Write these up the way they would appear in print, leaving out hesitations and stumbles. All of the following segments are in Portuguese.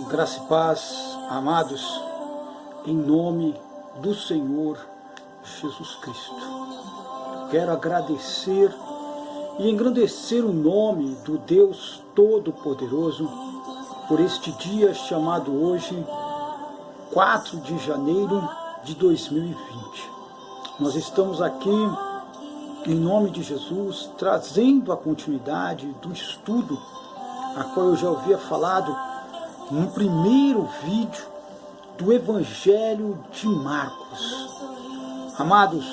Graça e paz, amados, em nome do Senhor Jesus Cristo. Quero agradecer e engrandecer o nome do Deus Todo-Poderoso por este dia chamado hoje, 4 de janeiro de 2020. Nós estamos aqui, em nome de Jesus, trazendo a continuidade do estudo, a qual eu já havia falado no primeiro vídeo do Evangelho de Marcos. Amados,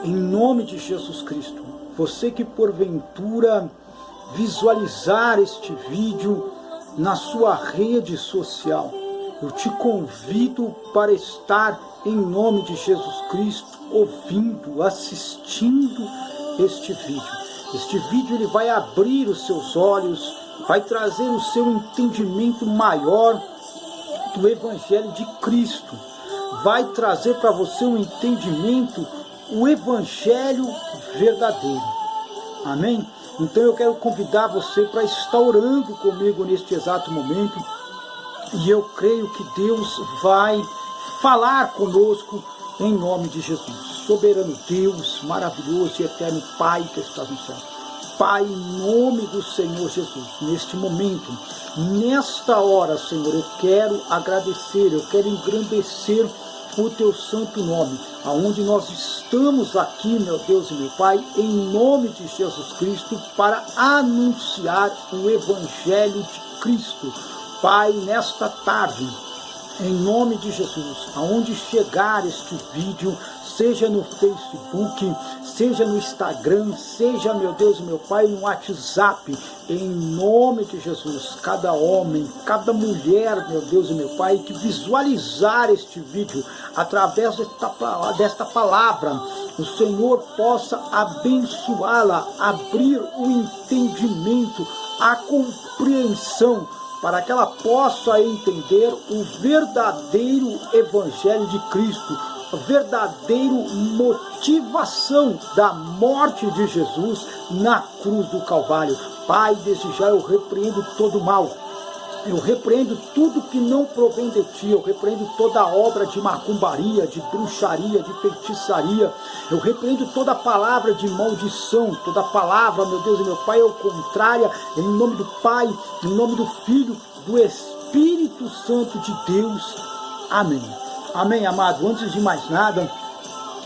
em nome de Jesus Cristo, você que porventura visualizar este vídeo na sua rede social, eu te convido para estar em nome de Jesus Cristo, ouvindo, assistindo este vídeo. Este vídeo ele vai abrir os seus olhos, vai trazer o seu entendimento maior do Evangelho de Cristo. Vai trazer para você um entendimento, o Evangelho verdadeiro. Amém? Então eu quero convidar você para estar orando comigo neste exato momento. E eu creio que Deus vai falar conosco em nome de Jesus. Soberano Deus, maravilhoso e eterno Pai que estás no céu. Pai, em nome do Senhor Jesus, neste momento, nesta hora, Senhor, eu quero agradecer, eu quero engrandecer o Teu santo nome, aonde nós estamos aqui, meu Deus e meu Pai, em nome de Jesus Cristo, para anunciar o Evangelho de Cristo. Pai, nesta tarde, em nome de Jesus, aonde chegar este vídeo, seja no Facebook, seja no Instagram, seja, meu Deus e meu Pai, no WhatsApp, em nome de Jesus, cada homem, cada mulher, meu Deus e meu Pai, que visualizar este vídeo através desta palavra, o Senhor possa abençoá-la, abrir o entendimento, a compreensão, para que ela possa entender o verdadeiro Evangelho de Cristo, a verdadeira motivação da morte de Jesus na cruz do Calvário. Pai, desde já eu repreendo todo o mal, eu repreendo tudo que não provém de Ti, eu repreendo toda obra de macumbaria, de bruxaria, de feitiçaria, eu repreendo toda palavra de maldição, toda palavra, meu Deus e meu Pai, é contrária, em nome do Pai, em nome do Filho, do Espírito Santo de Deus. Amém. Amém, amado. Antes de mais nada,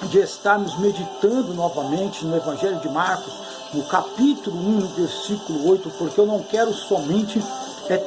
de estarmos meditando novamente no Evangelho de Marcos, no capítulo 1, no versículo 8, porque eu não quero somente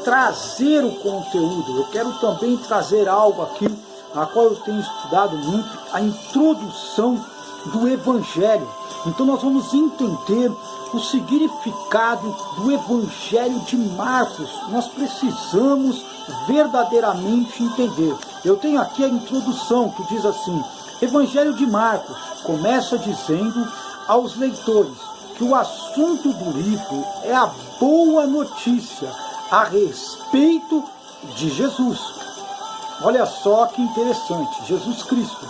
trazer o conteúdo, eu quero também trazer algo aqui, a qual eu tenho estudado muito, a introdução do Evangelho. Então nós vamos entender o significado do Evangelho de Marcos. Nós precisamos verdadeiramente entender. Eu tenho aqui a introdução que diz assim: Evangelho de Marcos começa dizendo aos leitores que o assunto do livro é a boa notícia a respeito de Jesus. Olha só que interessante, Jesus Cristo.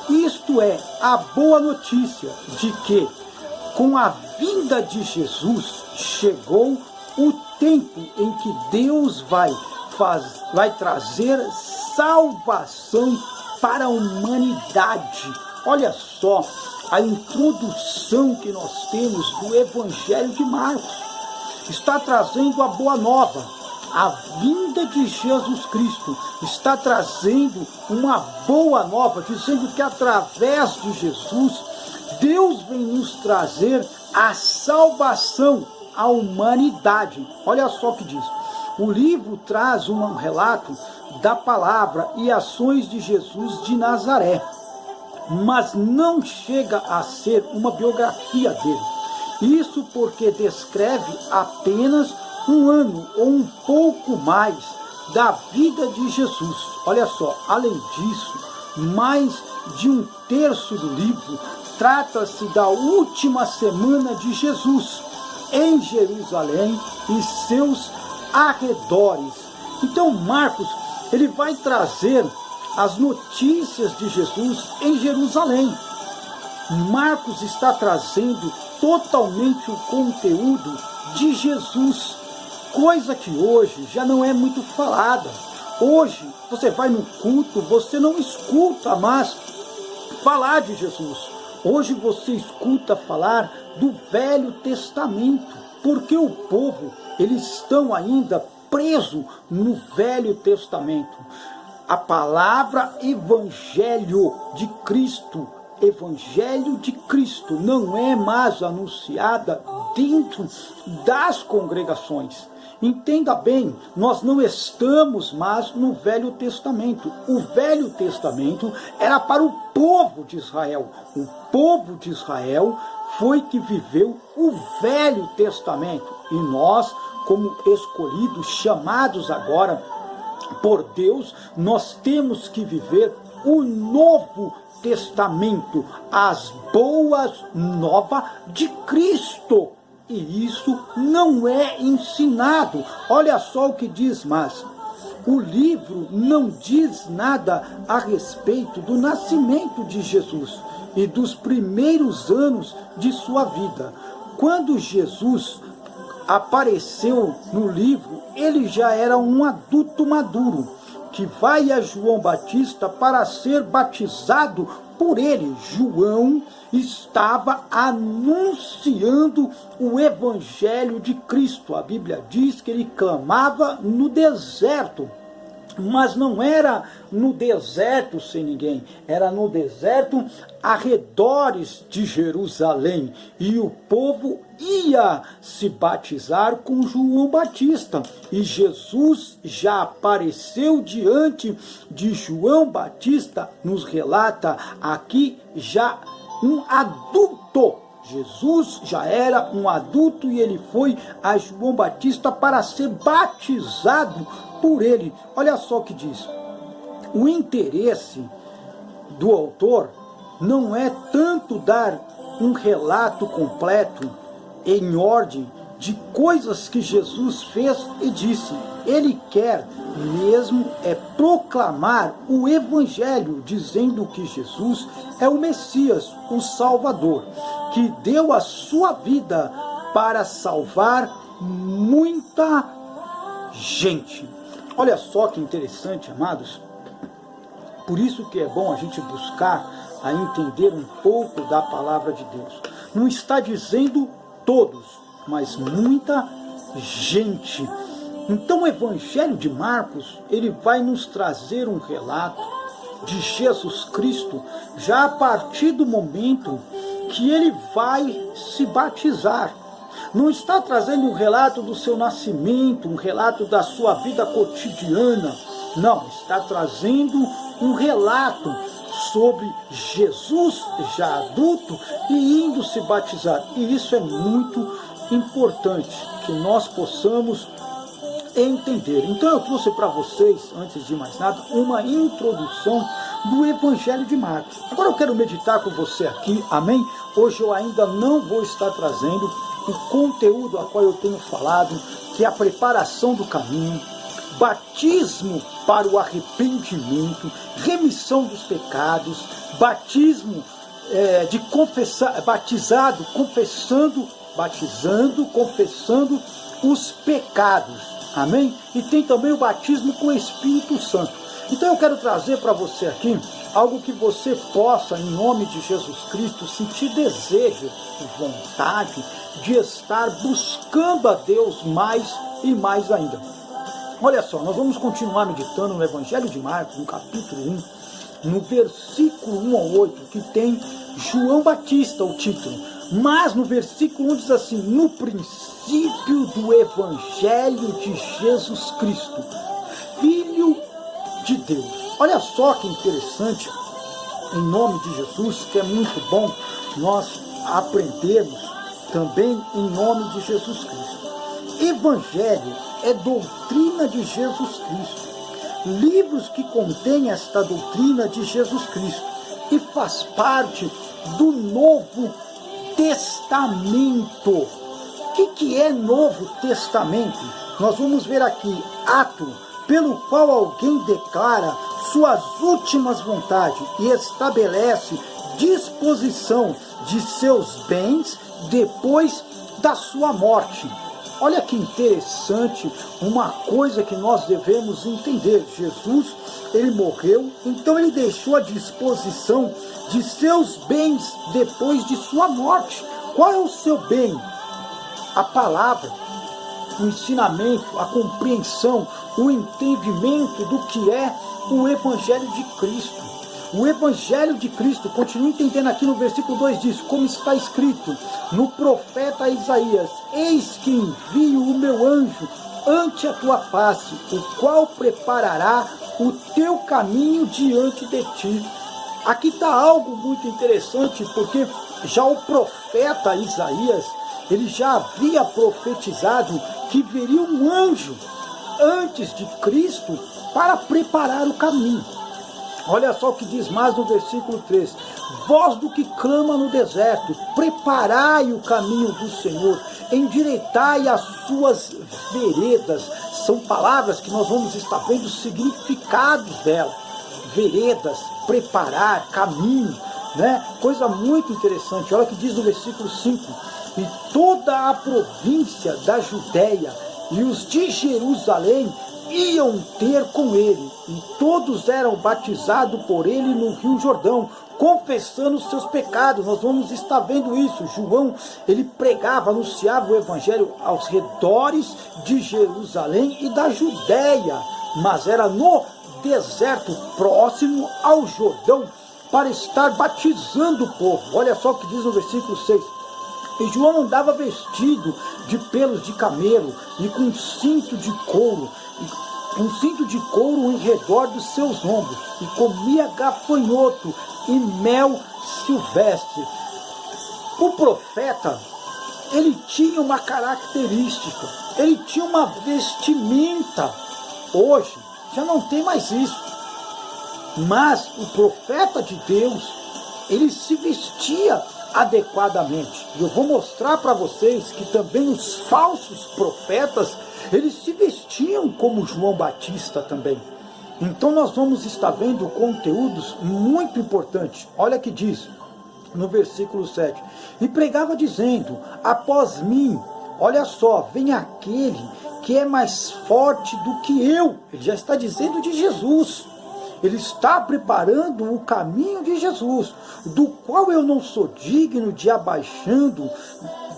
Isto é a boa notícia de que, com a vinda de Jesus, chegou o tempo em que Deus vai trazer salvação para a humanidade. Olha só a introdução que nós temos do Evangelho de Marcos. Está trazendo a boa nova, a vinda de Jesus Cristo. Está trazendo uma boa nova, dizendo que através de Jesus, Deus vem nos trazer a salvação à humanidade. Olha só o que diz. O livro traz um relato da palavra e ações de Jesus de Nazaré, mas não chega a ser uma biografia dele. Isso porque descreve apenas um ano ou um pouco mais da vida de Jesus. Olha só, além disso, mais de um terço do livro trata-se da última semana de Jesus em Jerusalém e seus arredores. Então Marcos, ele vai trazer as notícias de Jesus em Jerusalém. Marcos está trazendo totalmente o conteúdo de Jesus, coisa que hoje já não é muito falada, Hoje, você vai no culto, você não escuta mais falar de Jesus. Hoje você escuta falar do Velho Testamento, porque o povo, eles estão ainda presos no Velho Testamento. A palavra Evangelho de Cristo não é mais anunciada dentro das congregações. Entenda bem, nós não estamos mais no Velho Testamento. O Velho Testamento era para o povo de Israel. O povo de Israel foi que viveu o Velho Testamento. E nós, como escolhidos, chamados agora por Deus, nós temos que viver o Novo Testamento, as boas novas de Cristo. E isso não é ensinado. Olha só o que diz mais. O livro não diz nada a respeito do nascimento de Jesus e dos primeiros anos de sua vida. Quando Jesus apareceu no livro, ele já era um adulto maduro, que vai a João Batista para ser batizado por ele. João estava anunciando o Evangelho de Cristo. A Bíblia diz que ele clamava no deserto, mas não era no deserto sem ninguém, era no deserto arredores de Jerusalém, e o povo ia se batizar com João Batista, e Jesus já apareceu diante de João Batista, nos relata aqui já um adulto. Jesus já era um adulto e ele foi a João Batista para ser batizado por ele. Olha só o que diz. O interesse do autor não é tanto dar um relato completo, em ordem, de coisas que Jesus fez e disse. Ele quer mesmo proclamar o Evangelho, dizendo que Jesus é o Messias, o Salvador, que deu a sua vida para salvar muita gente. Olha só que interessante, amados. Por isso que é bom a gente buscar a entender um pouco da palavra de Deus. Não está dizendo todos, mas muita gente. Então o Evangelho de Marcos, ele vai nos trazer um relato de Jesus Cristo, já a partir do momento que ele vai se batizar. Não está trazendo um relato do seu nascimento, um relato da sua vida cotidiana. Não, está trazendo um relato sobre Jesus já adulto e indo se batizar. E isso é muito importante que nós possamos entender. Então eu trouxe para vocês, antes de mais nada, uma introdução do Evangelho de Marcos. Agora eu quero meditar com você aqui, amém? Hoje eu ainda não vou estar trazendo o conteúdo a qual eu tenho falado, que é a preparação do caminho, batismo para o arrependimento, remissão dos pecados, batismo de confessar, batizado, confessando os pecados, amém? E tem também o batismo com o Espírito Santo. Então eu quero trazer para você aqui algo que você possa, em nome de Jesus Cristo, sentir desejo e vontade de estar buscando a Deus mais e mais ainda. Olha só, nós vamos continuar meditando no Evangelho de Marcos, no capítulo 1, no versículo 1 ao 8, que tem João Batista, o título. Mas no versículo 1 diz assim: no princípio do Evangelho de Jesus Cristo, Filho de Deus. Olha só que interessante, em nome de Jesus, que é muito bom nós aprendermos também em nome de Jesus Cristo. Evangelho é doutrina de Jesus Cristo. Livros que contêm esta doutrina de Jesus Cristo e faz parte do Novo Testamento. O que é Novo Testamento? Nós vamos ver aqui, ato pelo qual alguém declara suas últimas vontades e estabelece disposição de seus bens depois da sua morte. Olha que interessante, uma coisa que nós devemos entender. Jesus, ele morreu, então ele deixou à disposição de seus bens depois de sua morte. Qual é o seu bem? A palavra, o ensinamento, a compreensão, o entendimento do que é o Evangelho de Cristo. O Evangelho de Cristo, continue entendendo aqui no versículo 2, diz, como está escrito no profeta Isaías, eis que envio o meu anjo ante a tua face, o qual preparará o teu caminho diante de ti. Aqui está algo muito interessante, porque já o profeta Isaías, ele já havia profetizado que viria um anjo antes de Cristo para preparar o caminho. Olha só o que diz mais no versículo 3. Voz do que clama no deserto, preparai o caminho do Senhor, endireitai as suas veredas. São palavras que nós vamos estar vendo os significados dela. Veredas, preparar, caminho, né? Coisa muito interessante. Olha o que diz no versículo 5. E toda a província da Judéia e os de Jerusalém iam ter com ele, e todos eram batizados por ele no Rio Jordão, confessando os seus pecados. Nós vamos estar vendo isso. João, ele pregava, anunciava o Evangelho aos redores de Jerusalém e da Judéia, mas era no deserto, próximo ao Jordão, para estar batizando o povo. Olha só o que diz no versículo 6. E João andava vestido de pelos de camelo e com um cinto de couro em redor dos seus ombros, e comia gafanhoto e mel silvestre. O profeta, ele tinha uma característica, ele tinha uma vestimenta. Hoje já não tem mais isso, mas o profeta de Deus, ele se vestia adequadamente. E eu vou mostrar para vocês que também os falsos profetas, eles se vestiam como João Batista também. Então nós vamos estar vendo conteúdos muito importantes. Olha que diz no versículo 7. E pregava dizendo, após mim, olha só, vem aquele que é mais forte do que eu. Ele já está dizendo de Jesus. Ele está preparando o caminho de Jesus, do qual eu não sou digno de abaixando,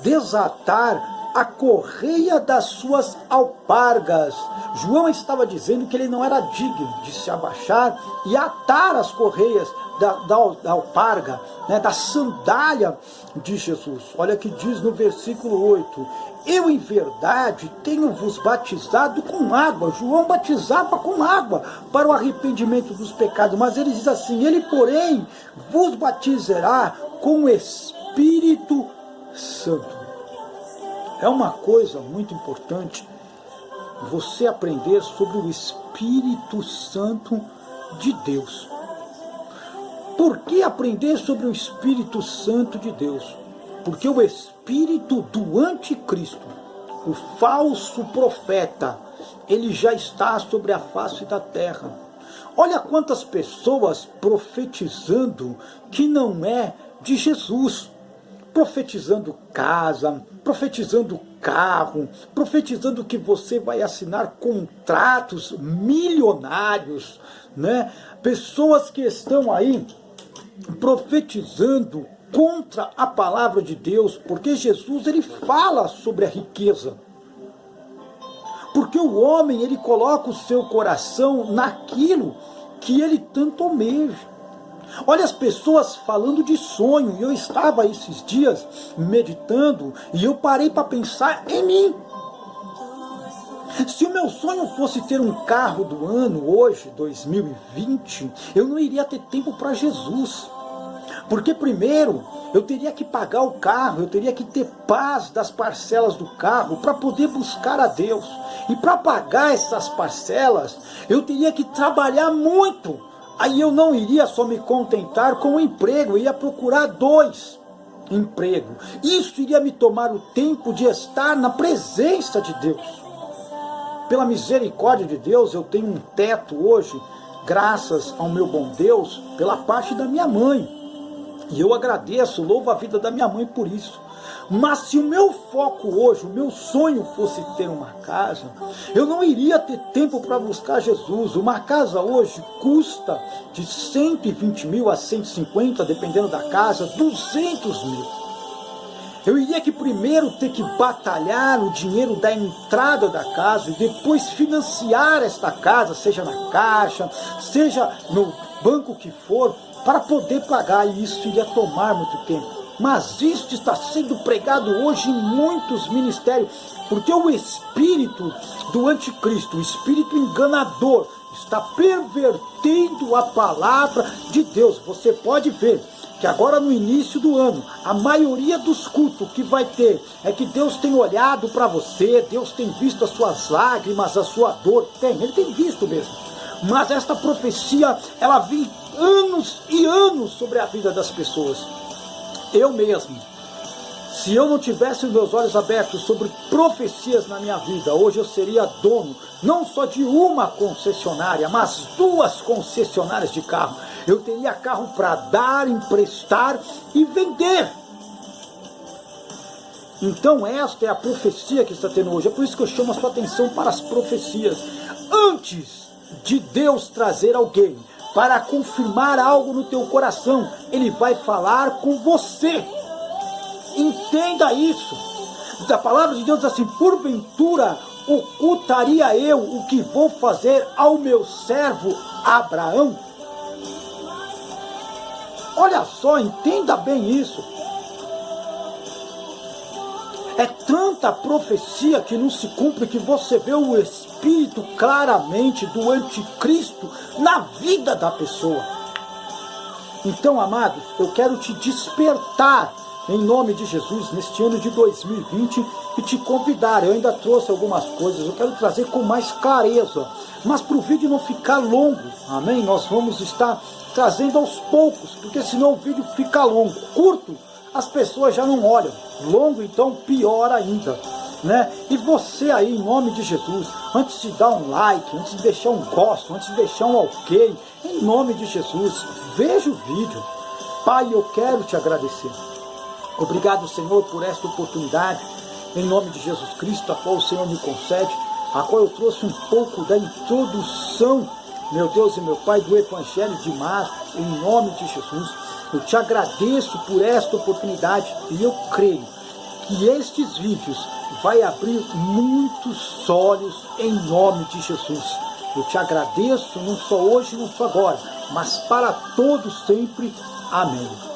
desatar a correia das suas alpargas. João estava dizendo que ele não era digno de se abaixar e atar as correias da alparga, né, da sandália de Jesus. Olha que diz no versículo 8. Eu em verdade tenho vos batizado com água. João batizava com água para o arrependimento dos pecados, mas ele diz assim, ele porém vos batizará com o Espírito Santo. É uma coisa muito importante você aprender sobre o Espírito Santo de Deus. Por que aprender sobre o Espírito Santo de Deus? Porque o espírito do anticristo, o falso profeta, ele já está sobre a face da terra. Olha quantas pessoas profetizando que não é de Jesus. Profetizando casa, profetizando carro, profetizando que você vai assinar contratos milionários, né? Pessoas que estão aí profetizando contra a palavra de Deus, porque Jesus, ele fala sobre a riqueza. Porque o homem, ele coloca o seu coração naquilo que ele tanto almeja. Olha as pessoas falando de sonho, e eu estava esses dias meditando, e eu parei para pensar em mim. Se o meu sonho fosse ter um carro do ano hoje, 2020, eu não iria ter tempo para Jesus. Porque primeiro, eu teria que pagar o carro, eu teria que ter paz das parcelas do carro para poder buscar a Deus. E para pagar essas parcelas, eu teria que trabalhar muito. Aí eu não iria só me contentar com o emprego, eu ia procurar 2 empregos. Isso iria me tomar o tempo de estar na presença de Deus. Pela misericórdia de Deus, eu tenho um teto hoje, graças ao meu bom Deus, pela parte da minha mãe. E eu agradeço, louvo a vida da minha mãe por isso. Mas se o meu foco hoje, o meu sonho fosse ter uma casa, eu não iria ter tempo para buscar Jesus. Uma casa hoje custa de 120 mil a 150, dependendo da casa, 200 mil. Eu iria que primeiro ter que batalhar o dinheiro da entrada da casa e depois financiar esta casa, seja na Caixa, seja no banco que for, para poder pagar, e isso iria tomar muito tempo. Mas isto está sendo pregado hoje em muitos ministérios, porque o espírito do anticristo, o espírito enganador, está pervertendo a palavra de Deus. Você pode ver que agora no início do ano, a maioria dos cultos que vai ter é que Deus tem olhado para você, Deus tem visto as suas lágrimas, a sua dor, Ele tem visto mesmo. Mas esta profecia, ela vem anos e anos sobre a vida das pessoas. Eu mesmo, se eu não tivesse os meus olhos abertos sobre profecias na minha vida, hoje eu seria dono, não só de uma concessionária, mas 2 concessionárias de carro. Eu teria carro para dar, emprestar e vender. Então esta é a profecia que está tendo hoje. É por isso que eu chamo a sua atenção para as profecias. Antes de Deus trazer alguém para confirmar algo no teu coração, Ele vai falar com você. Entenda isso. A palavra de Deus diz assim: porventura ocultaria eu o que vou fazer ao meu servo Abraão? Olha só, entenda bem isso. É tanta profecia que não se cumpre que você vê o espírito claramente do anticristo na vida da pessoa. Então, amados, eu quero te despertar em nome de Jesus neste ano de 2020 e te convidar. Eu ainda trouxe algumas coisas, eu quero trazer com mais clareza, mas para o vídeo não ficar longo, amém? Nós vamos estar trazendo aos poucos, porque senão o vídeo fica longo. Curto, as pessoas já não olham. Longo, então, pior ainda, né? E você aí, em nome de Jesus, antes de dar um like, antes de deixar um gosto, antes de deixar um ok, em nome de Jesus, veja o vídeo. Pai, eu quero te agradecer. Obrigado, Senhor, por esta oportunidade, em nome de Jesus Cristo, a qual o Senhor me concede, a qual eu trouxe um pouco da introdução, meu Deus e meu Pai, do Evangelho de Marcos, em nome de Jesus. Eu te agradeço por esta oportunidade e eu creio que estes vídeos vai abrir muitos olhos em nome de Jesus. Eu te agradeço, não só hoje, não só agora, mas para todos sempre. Amém.